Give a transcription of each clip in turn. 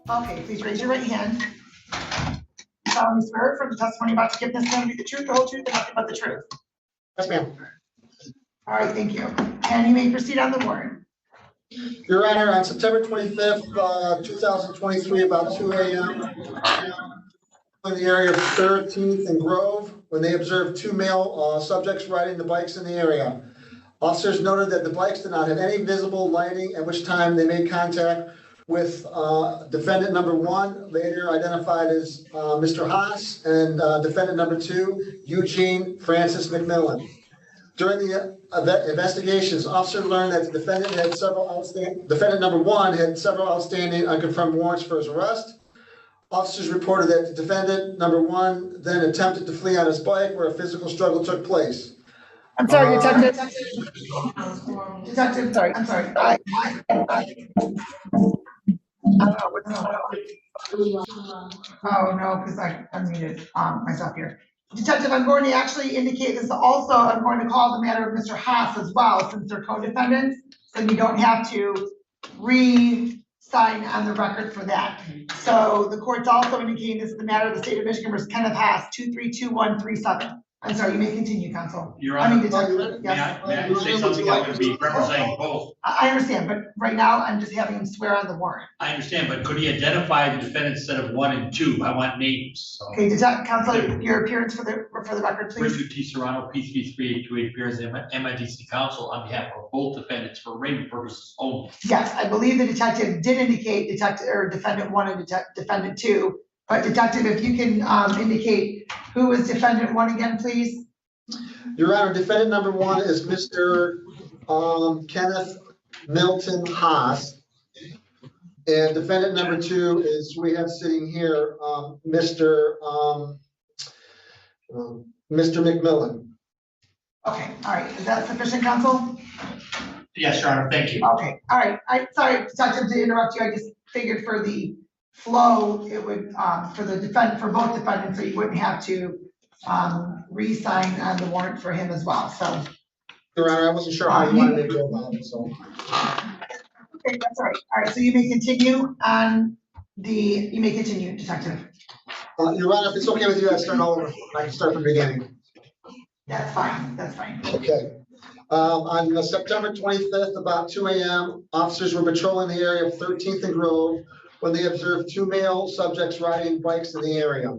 Okay, please raise your right hand. You solemnly swear from the testimony about to give this to be the truth, the whole truth, and nothing but the truth. Yes, ma'am. All right, thank you. And you may proceed on the warrant. Your Honor, on September 25th, 2023, about 2 a.m., in the area of 13th and Grove, when they observed two male subjects riding the bikes in the area. Officers noted that the bikes did not have any visible lighting, at which time they made contact with defendant number one, later identified as Mr. Hos, and defendant number two, Eugene Francis McMillan. During the investigations, officers learned that the defendant had defendant number one had several outstanding unconfirmed warrants for his arrest. Officers reported that the defendant number one then attempted to flee on his bike, where a physical struggle took place. I'm sorry, Detective. Detective, sorry, I'm sorry. I don't know what's going on. Oh, no, because I unmuted myself here. Detective, I'm going to actually indicate this also. I'm going to call the matter of Mr. Hos as well, since they're co-defendants, so you don't have to re-sign on the record for that. So the court's also indicating this is the matter of the state of Michigan versus Kenneth Hos, 232137. I'm sorry, you may continue, counsel. Your Honor, Detective, yes. may I say something? I'm going to be representing both. I understand, but right now I'm just having him swear on the warrant. I understand, but could he identify the defendants instead of one and two? I want names. So. Okay, counsel, your appearance for the record, please. Richard T. Serrano, P3 3828, appears in MIDC counsel on behalf of both defendants for arraignment purposes only. Yes, I believe the detective did indicate defendant one and defendant two. But detective, if you can indicate who is defendant one again, please. Your Honor, defendant number one is Mr. Kenneth Milton Hos. And defendant number two is, we have sitting here, Mr. McMillan. Okay, all right, is that sufficient, counsel? Yes, Your Honor, thank you. Okay, all right, sorry, detective, to interrupt you. I just figured for the flow, it would, for both defendants, so you wouldn't have to re-sign on the warrant for him as well, so. Your Honor, I wasn't sure how you wanted me to go about it, so. Okay, that's all right. All right, so you may continue on you may continue, detective. Your Honor, if it's okay with you, I start all over. I can start from the beginning. That's fine, that's fine. Okay. On September 25th, about 2 a.m., officers were patrolling the area of 13th and Grove when they observed two male subjects riding bikes in the area.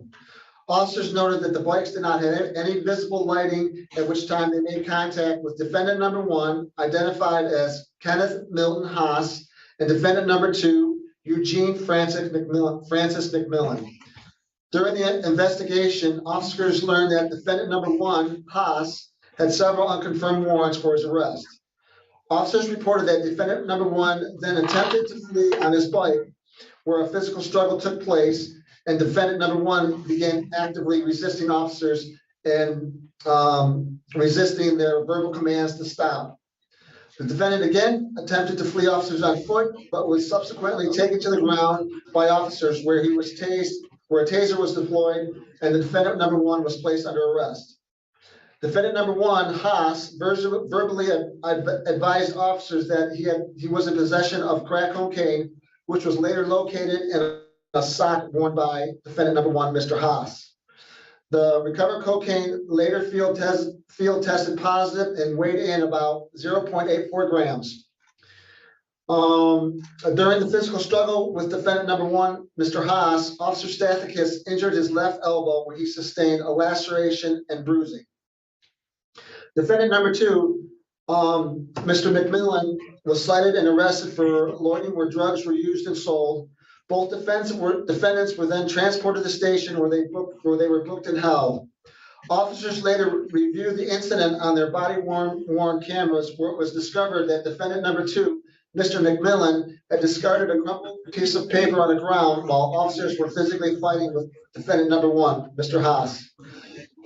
Officers noted that the bikes did not have any visible lighting, at which time they made contact with defendant number one, identified as Kenneth Milton Hos, and defendant number two, Eugene Francis McMillan. During the investigation, officers learned that defendant number one, Hos, had several unconfirmed warrants for his arrest. Officers reported that defendant number one then attempted to flee on his bike, where a physical struggle took place, and defendant number one began actively resisting officers and resisting their verbal commands to stop. The defendant again attempted to flee officers on foot, but was subsequently taken to the ground by officers, where he was tased, where a taser was deployed, and the defendant number one was placed under arrest. Defendant number one, Hos, verbally advised officers that he was in possession of crack cocaine, which was later located in a sock worn by defendant number one, Mr. Hos. The recovered cocaine later field tested positive and weighed in about 0.84 grams. During the physical struggle with defendant number one, Mr. Hos, Officer Stathakis injured his left elbow, where he sustained a laceration and bruising. Defendant number two, Mr. McMillan, was cited and arrested for loitering where drugs were used and sold. Both defendants were then transported to the station where they were booked and held. Officers later reviewed the incident on their body-worn cameras, where it was discovered that defendant number two, Mr. McMillan, had discarded a crumpled piece of paper on the ground while officers were physically fighting with defendant number one, Mr. Hos.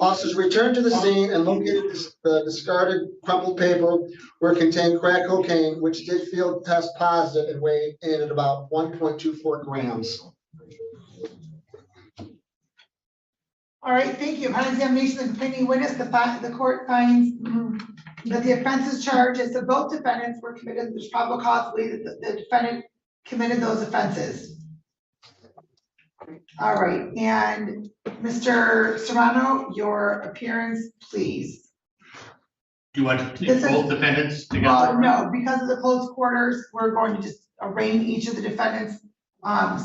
Officers returned to the scene and located the discarded crumpled paper, where it contained crack cocaine, which did field test positive and weighed in at about 1.24 grams. All right, thank you. Upon examination of the complaining witness, the court finds that the offenses charged as to both defendants were committed. There's probable cause to believe that the defendant committed those offenses. All right, and Mr. Serrano, your appearance, please. Do you want to This take is- both defendants together? Well, no, because of the close quarters, we're going to just arraign each of the defendants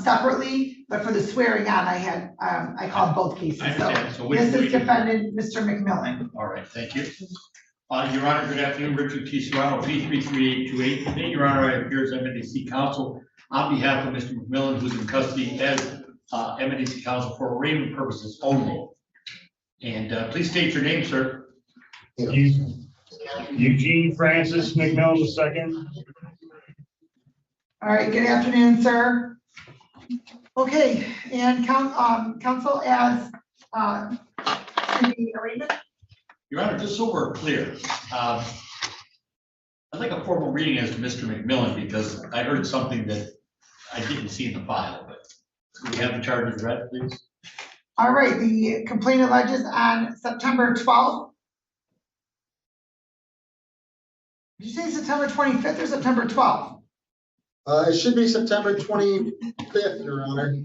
separately, but for the swearing on, I called both cases. I understand. So This we is defendant Mr. McMillan. All right, thank you. Your Honor, good afternoon, Richard T. Serrano, P33828. Today, Your Honor, I appear as MNDC counsel on behalf of Mr. McMillan, who's in custody as MNDC counsel for arraignment purposes only. And please state your name, sir. Eugene Francis McMillan II. All right, good afternoon, sir. Okay, and counsel as in the arraignment. Your Honor, just so we're clear, I'd like a formal reading as to Mr. McMillan because I heard something that I didn't see in the file, but could we have the charges read, please? All right, the complaint alleges on September 12th. Did you say September 25th or September 12th? It should be September 25th, Your Honor.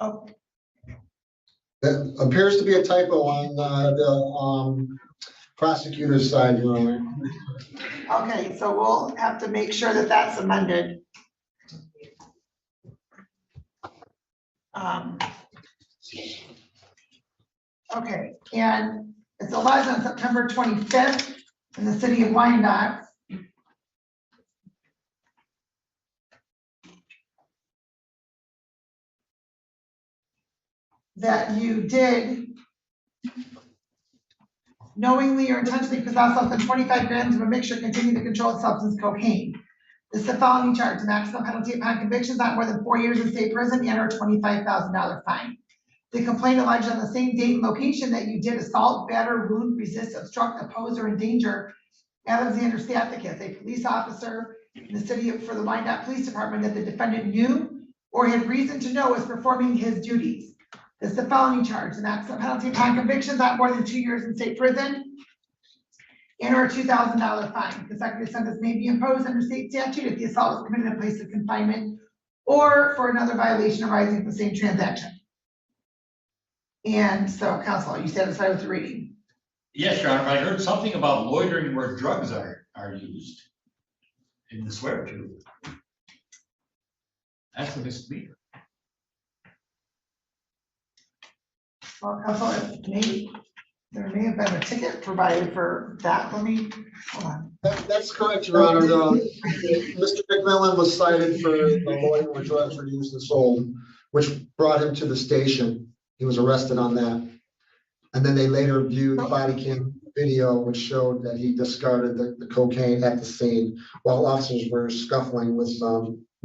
Oh, That appears to be a typo on the prosecutor's side, Your Honor. okay, so we'll have to make sure that that's amended. Okay, and it's alleged on September 25th in the city of Wyandotte. That you did knowingly or intentionally possess less than 25 grams of a mixture containing the controlled substance cocaine. This is a felony charge. The maximum penalty upon conviction is not more than 4 years in state prison and or $25,000 fine. The complaint alleged on the same date and location that you did assault, batter, wound, resist, obstruct, oppose, or endanger Alexander Stathakis, a police officer in the city for the Wyandotte Police Department that the defendant knew or had reason to know was performing his duties. This is a felony charge. The maximum penalty upon conviction is not more than 2 years in state prison and or a $2,000 fine. Consecutive sentence may be imposed under state statute if the assault was committed in a place of confinement or for another violation arising from the same transaction. And so, counsel, are you satisfied with the reading? Yes, Your Honor, I heard something about loitering where drugs are used in the swear to. That's a misdemeanor. Well, counsel, there may have been a ticket provided for that. Let me, hold on. That's correct, Your Honor. Mr. McMillan was cited for the loitering where drugs were used and sold, which brought him to the station. He was arrested on that. And then they later viewed the body cam video, which showed that he discarded the cocaine at the scene while officers were scuffling with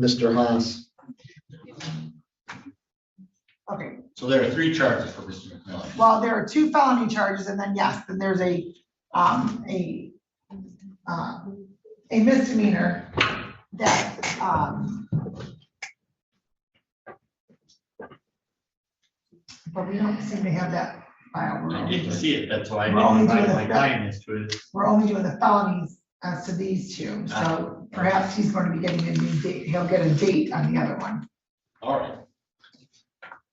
Mr. Hos. Okay, So there are 3 charges for Mr. McMillan. well, there are 2 felony charges and then yes, then there's a misdemeanor that, but we don't seem to have that file. I didn't see it, that's why I We're only didn't doing invite my the- client into it. We're only doing the felonies as to these 2, so perhaps he's going to be getting a new date, he'll get a date on the other one. All right.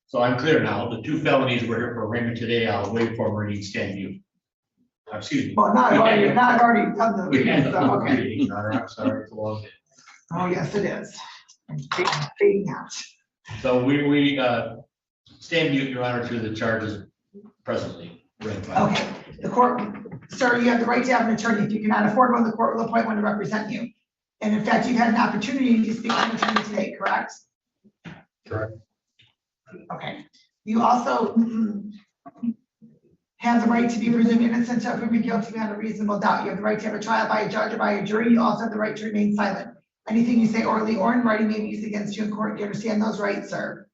So I'm clear now. The 2 felonies we're here for arraignment today. I'll wait for reading stand you. Excuse me. Well, I've already done the We reading, had so, the okay. reading, Your Honor. I'm sorry, it's a long day. Oh, yes, it is. Fading out. So we stand mute, Your Honor, to the charges presently. read by- Okay, the court, sir, you have the right to have an attorney. If you cannot afford one, the court will appoint one to represent you. And in fact, you've had an opportunity to speak to an attorney today, correct? Correct. Okay. You also have the right to be presumed innocent until proven guilty beyond a reasonable doubt. You have the right to have a trial by a judge or by a jury. You also have the right to remain silent. Anything you say orally or in writing may be used against you in court. Do you understand those rights, sir?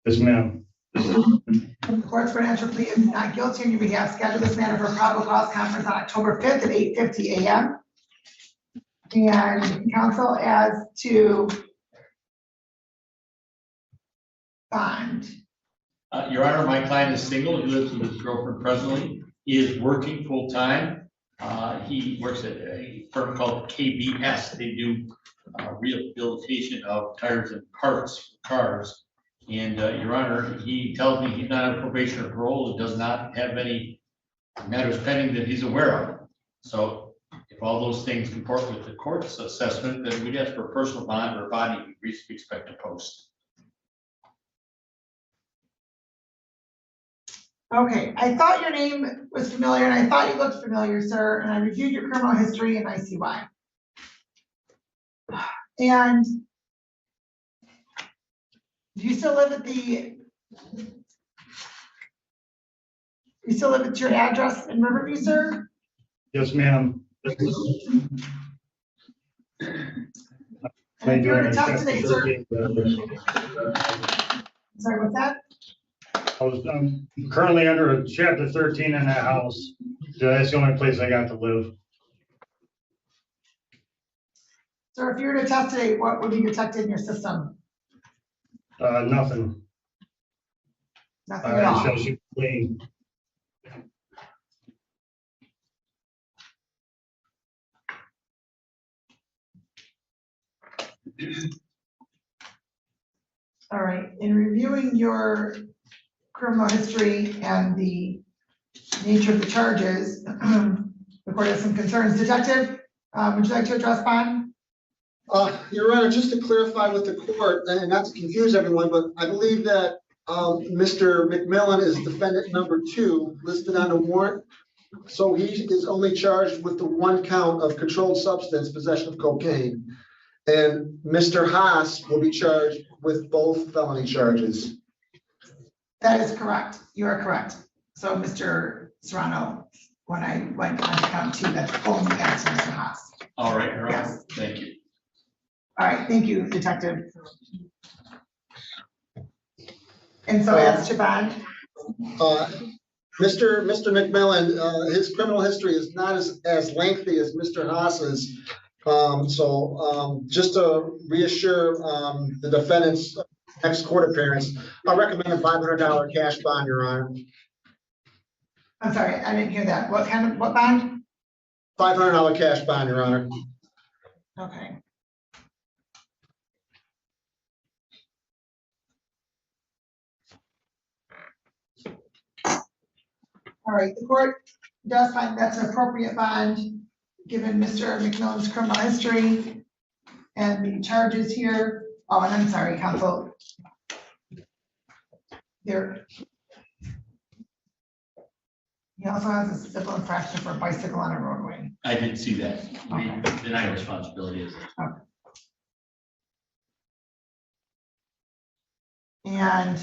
Yes, ma'am. The court's going to enter plea of not guilty on your behalf. Schedule this matter for probable cause conference on October 5th at 8:50 a.m. And counsel as to bond. Your Honor, my client is single. He lives with his girlfriend presently. He is working full-time. He works at a firm called KBS. They do rehabilitation of tires and parts for cars. And Your Honor, he tells me he's not on probation or parole. It does not have any matters pending that he's aware of. So if all those things comport with the court's assessment, then we'd ask for a personal bond or a bond we expect to post. Okay, I thought your name was familiar and I thought you looked familiar, sir, and I reviewed your criminal history and I see why. And do you still live at your address in Riverview, sir? Yes, ma'am. And if you were to test today, sir. Sorry, what's that? I'm currently under a chapter 13 in that house. That's the only place I got to live. Sir, if you were to test today, what would be detected in your system? Nothing. Nothing at all. Shows you clean. All right, in reviewing your criminal history and the nature of the charges, the court has some concerns. Detective, would you like to address bond? Your Honor, just to clarify with the court, and not to confuse everyone, but I believe that Mr. McMillan is defendant number 2 listed on the warrant. So he is only charged with the 1 count of controlled substance, possession of cocaine. And Mr. Hos will be charged with both felony charges. That is correct. You are correct. So Mr. Serrano, when I went on to count 2, that's only against Mr. Haas. All right, Your Honor. Yes. Thank you. All right, thank you, Detective. And so as to bond, Mr. McMillan, his criminal history is not as lengthy as Mr. Haas's. Just to reassure the defendant's next court appearance, I recommend a $500 cash bond, Your Honor. I'm sorry, I didn't hear that. What bond? $500 cash bond, Your Honor. Okay. All right, the court does find that's an appropriate bond, given Mr. McMillan's criminal history and the charges here. Oh, and I'm sorry, counsel. There. He also has a civil infraction for a bicycle on a roadway. I didn't see that. We Okay. deny responsibility. And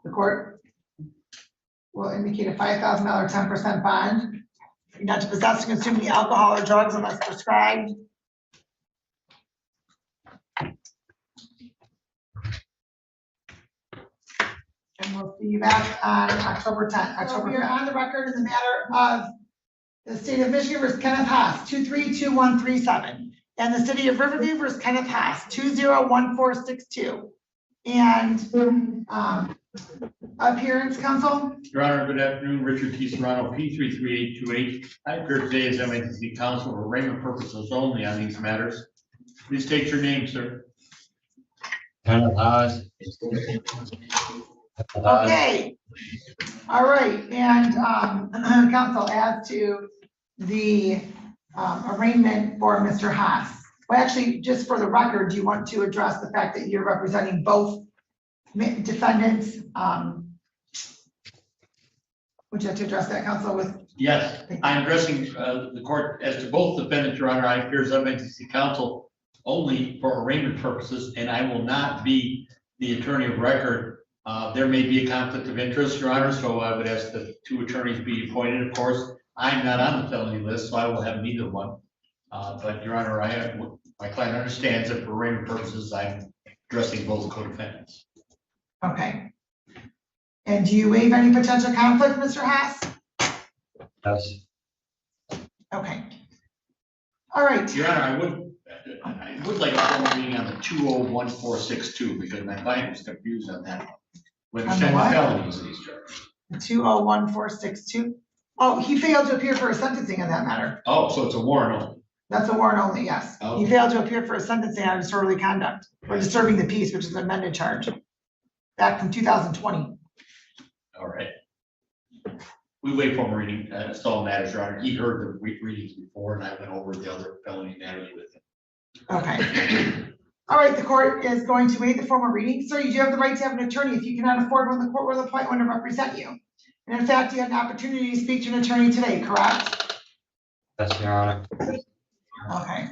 the court will indicate a $5,000 10% bond, not to possess and consume any alcohol or drugs unless prescribed. And we'll see you back on October 10th. So we are on the record in the matter of the state of Michigan versus Kenneth Hos, 232137, and the city of Riverview versus Kenneth Hos, 201462. And appearance, counsel? Your Honor, good afternoon. Richard T. Serrano, P33828. I appear today as MATC counsel for arraignment purposes only on these matters. Please state your name, sir. Kenneth Hos. Okay. All right, and counsel, as to the arraignment for Mr. Hos. Well, actually, just for the record, do you want to address the fact that you're representing both defendants? Would you like to address that, counsel, with? Yes, I'm addressing the court as to both defendants, Your Honor. I appear as MATC counsel only for arraignment purposes, and I will not be the attorney of record. There may be a conflict of interest, Your Honor, so I would ask that 2 attorneys be appointed. Of course, I'm not on the felony list, so I will have neither one. But Your Honor, my client understands that for arraignment purposes, I'm addressing both co-defendants. Okay. And do you waive any potential conflict, Mr. Hos? Yes. Okay. All right. Your Honor, I would like to call a meeting on the 201462 because my client was confused on that one. With On the the what? felonies in these charges. 201462. Oh, he failed to appear for a sentencing on that matter. Oh, so it's a warrant only. That's a warrant only, yes. He Okay. failed to appear for a sentencing on disorderly conduct or disturbing the peace, which is an amended charge back from 2020. All right. We wait for him reading, that's all that matters, Your Honor. He heard the readings before and I went over the other felony matters with him. Okay. All right, the court is going to waive the formal reading. Sir, you do have the right to have an attorney if you cannot afford one, the court will appoint one to represent you. And in fact, you had an opportunity to speak to an attorney today, correct? Yes, Your Honor. Okay.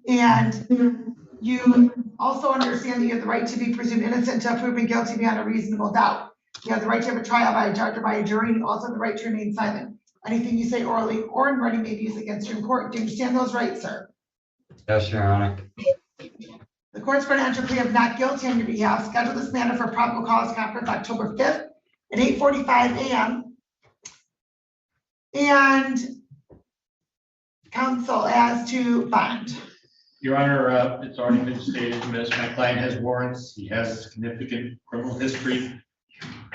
And you also understand that you have the right to be presumed innocent until proven guilty beyond a reasonable doubt. You have the right to have a trial by a judge or by a jury, and you also have the right to remain silent. Anything you say orally or in writing may be used against you in court. Do you understand those rights, sir? Yes, Your Honor. The court's going to enter a plea of not guilty on your behalf. Schedule this matter for probable cause conference October 5th at 8:45 a.m. And counsel as to bond. Your Honor, it's already been stated, Miss, my client has warrants, he has a significant criminal history.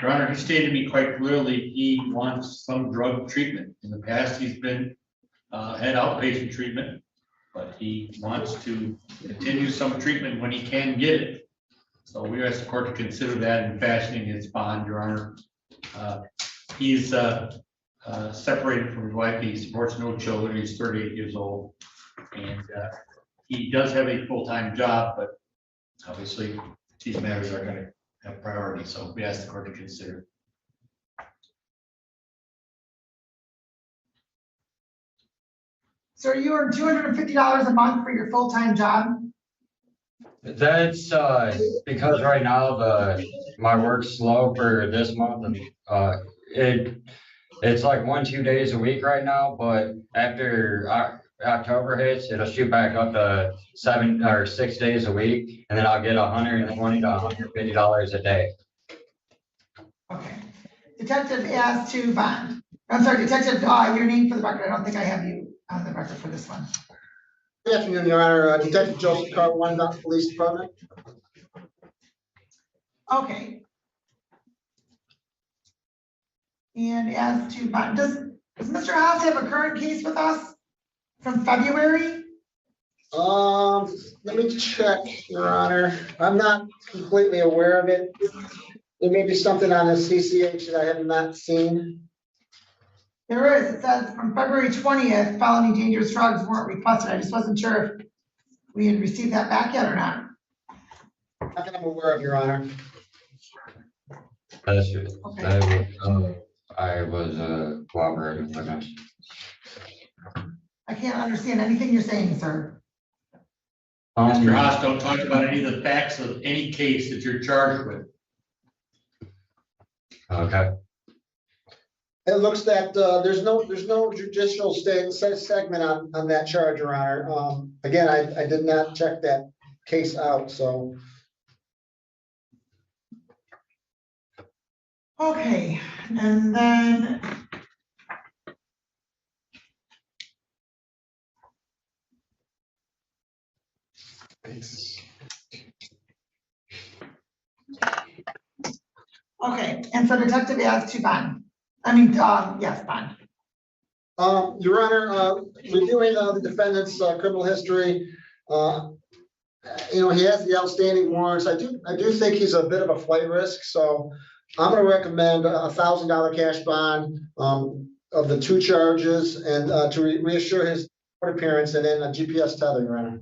Your Honor, he stated to me quite clearly, he wants some drug treatment. In the past, he's been, had outpatient treatment, but he wants to continue some treatment when he can get it. So we ask the court to consider that in fashioning his bond, Your Honor. He's separated from his wife, he supports no children, he's 38 years old. And he does have a full-time job, but obviously these matters are gonna have priority, so we ask the court to consider. So you earn $250 a month for your full-time job? That's because right now my work's slow for this month and it's like 1-2 days a week right now, but after October hits, it'll shoot back up to 7 or 6 days a week, and then I'll get $120 to $150 a day. Okay. Detective as to bond. I'm sorry, Detective, your name for the record. I don't think I have you on the record for this one. Good afternoon, Your Honor. Detective Joseph Carl, Wyandotte Police Department. Okay. And as to bond, does Mr. Hos have a current case with us from February? Let me check, Your Honor. I'm not completely aware of it. There may be something on the CCH that I have not seen. There is. It says from February 20th, felony dangerous drugs weren't requested. I just wasn't sure if we had received that back yet or not. Not that I'm aware of, Your Honor. That's it. Okay. I was cooperating with us. I can't understand anything you're saying, sir. Mr. Haas, don't talk about any of the facts of any case that you're charged with. Okay. It looks that there's no judicial segment on that charge, Your Honor. Again, I did not check that case out, so. Okay, and then. Okay, and so Detective as to bond. I mean, yes, bond. Your Honor, reviewing the defendant's criminal history, he has the outstanding warrants. I do think he's a bit of a flight risk, so I'm gonna recommend a $1,000 cash bond of the 2 charges and to reassure his court appearance and then a GPS tether, Your Honor.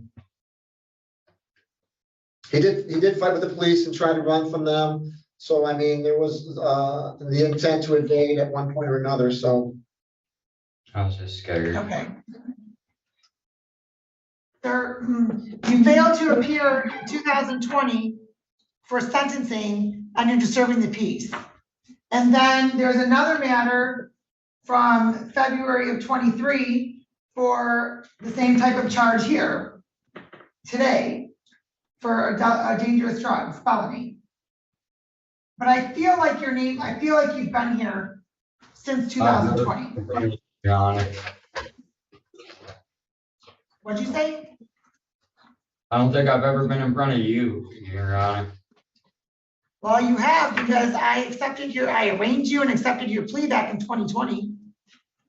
He did fight with the police and try to run from them. So, I mean, there was the intent to evade at one point or another, so. I was just scared. Okay. Sir, you failed to appear in 2020 for sentencing and you're disturbing the peace. And then there's another matter from February of 23 for the same type of charge here today for a dangerous drugs felony. But I feel like you've been here since 2020. Your Honor. What'd you say? I don't think I've ever been in front of you, Your Honor. Well, you have, because I arraigned you and accepted your plea back in 2020.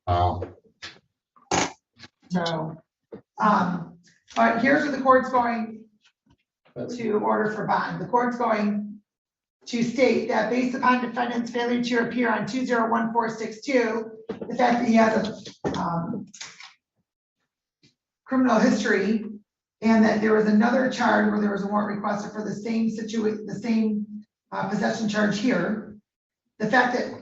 So, but here's where the court's going to order for bond. The court's going to state that based upon defendant's failure to appear on 201462, the fact that he has a criminal history, and that there was another charge where there was a warrant requested for the same possession charge here. The fact that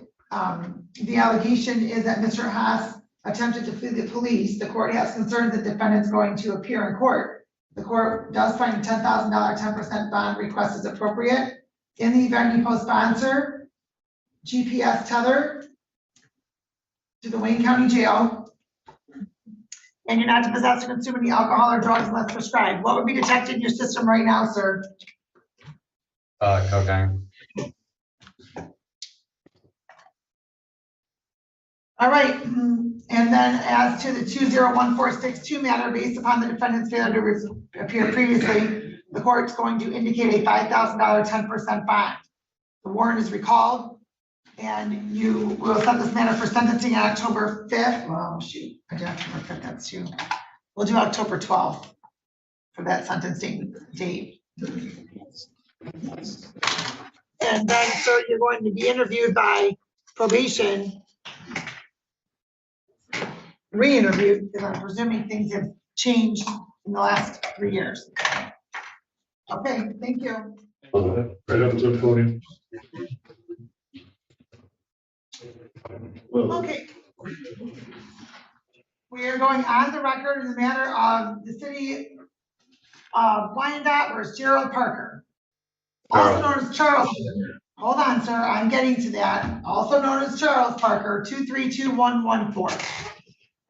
the allegation is that Mr. Hos attempted to flee the police, the court has concerns that defendant's going to appear in court. The court does find a $10,000 10% bond request is appropriate. In the event you co-sponsor GPS tether to the Wayne County Jail, and you're not to possess or consume any alcohol or drugs unless prescribed, what would be detected in your system right now, sir? Cocaine. All right, and then as to the 201462 matter, based upon the defendant's failure to appear previously, the court's going to indicate a $5,000 10% bond. The warrant is recalled, and you will set this matter for sentencing on October 5th. Well, shoot, I do October 5th, that's too. We'll do October 12th for that sentencing date. And then, sir, you're going to be interviewed by probation, re-interviewed, because I'm presuming things have changed in the last 3 years. Okay, thank you. Right up to the podium. Okay. We are going on the record in the matter of the city of Wyandotte versus Gerald Parker. Also known as Charles. Hold on, sir, I'm getting to that. Also known as Charles Parker, 232-114.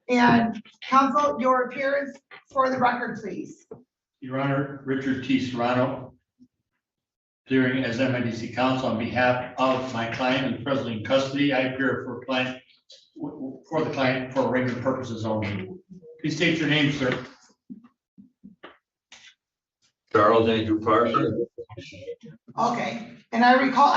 And counsel, your appearance for the record, please. Your Honor, Richard T. Serrano, appearing as MIDC counsel on behalf of my client who's presently in custody. I appear for the client for arraignment purposes only. Please state your name, sir. Charles Andrew Parker. Okay, and I recall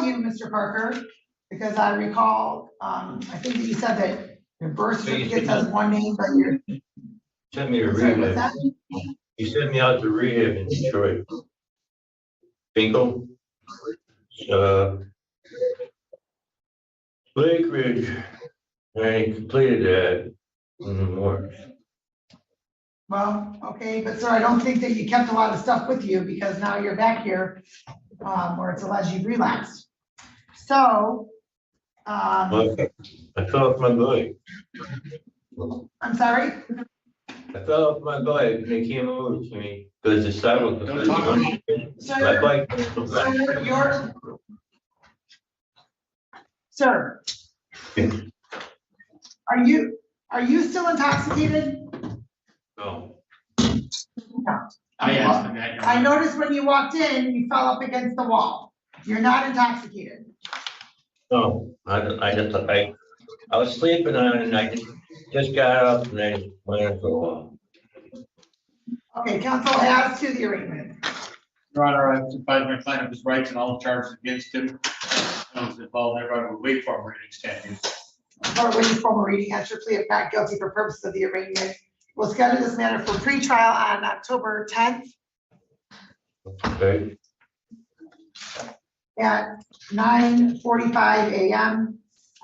you, Mr. Parker, because I recall, I think that you said that your birth certificate says one name, but you're. Sent me to Sorry, what's rehab. that? He sent me out to rehab in Detroit. Bingo. Lake Ridge. I completed that in March. Well, okay, but sir, I don't think that you kept a lot of stuff with you because now you're back here, where it's alleged you've relapsed. So, Well, I fell off my bike. I'm sorry? I fell off my bike and they came over to me because the sidewalk was Don't talk about my Sir, bike. sir, are you still intoxicated? No. No. I asked him that, Your I Honor. noticed when you walked in, you fell up against the wall. You're not intoxicated. No, I was sleeping on it and I just got up and I went in for a while. Okay, counsel, as to the arraignment. Your Honor, I've advised my client of his rights and all charges against him. I was involved, everyone would wait for him reading statutes. Or waiting for a reading, enter plea of not guilty for purposes of the arraignment. We'll schedule this matter for pre-trial on October 10th Okay. at 9:45 a.m.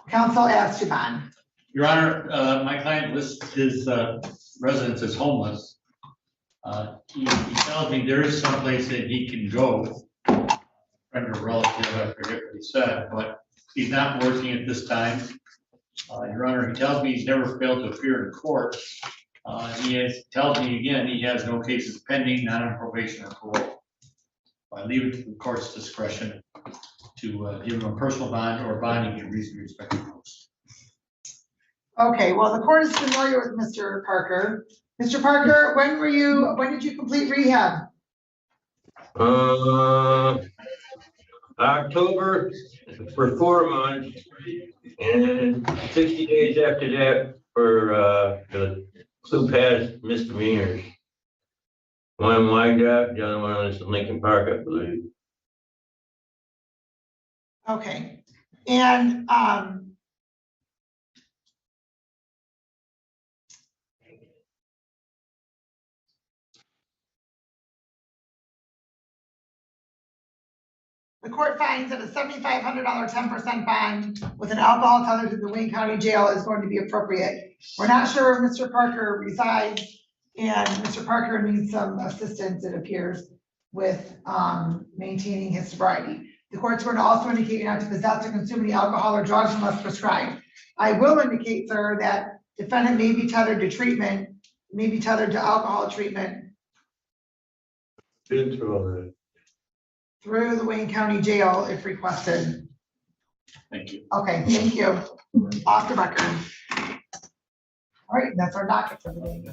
Counsel as to bond. Your Honor, my client lists his residence as homeless. He tells me there is some place that he can go. Friend or relative, I forget what he said, but he's not working at this time. Your Honor, he tells me he's never failed to appear in court. Tells me again, he has no cases pending, not on probation or parole. I leave it to the court's discretion to give him a personal bond or bonding in reasonable respect to those. Okay, well, the court is familiar with Mr. Parker. Mr. Parker, when did you complete rehab? October for 4 months and 60 days after that for the two past misdemeanors. One in Wyandotte, the other one is Lincoln Park, I believe. Okay, and The court finds that a $7,500 10% bond with an alcohol tether to the Wayne County Jail is going to be appropriate. We're not sure where Mr. Parker resides, and Mr. Parker needs some assistance, it appears, with maintaining his sobriety. The court's going to also indicate not to possess or consume any alcohol or drugs unless prescribed. I will indicate, sir, that defendant may be tethered to treatment, may be tethered to alcohol treatment Been through all that. through the Wayne County Jail if requested. Thank you. Okay, thank you. Off the record. All right, that's our docket for the day.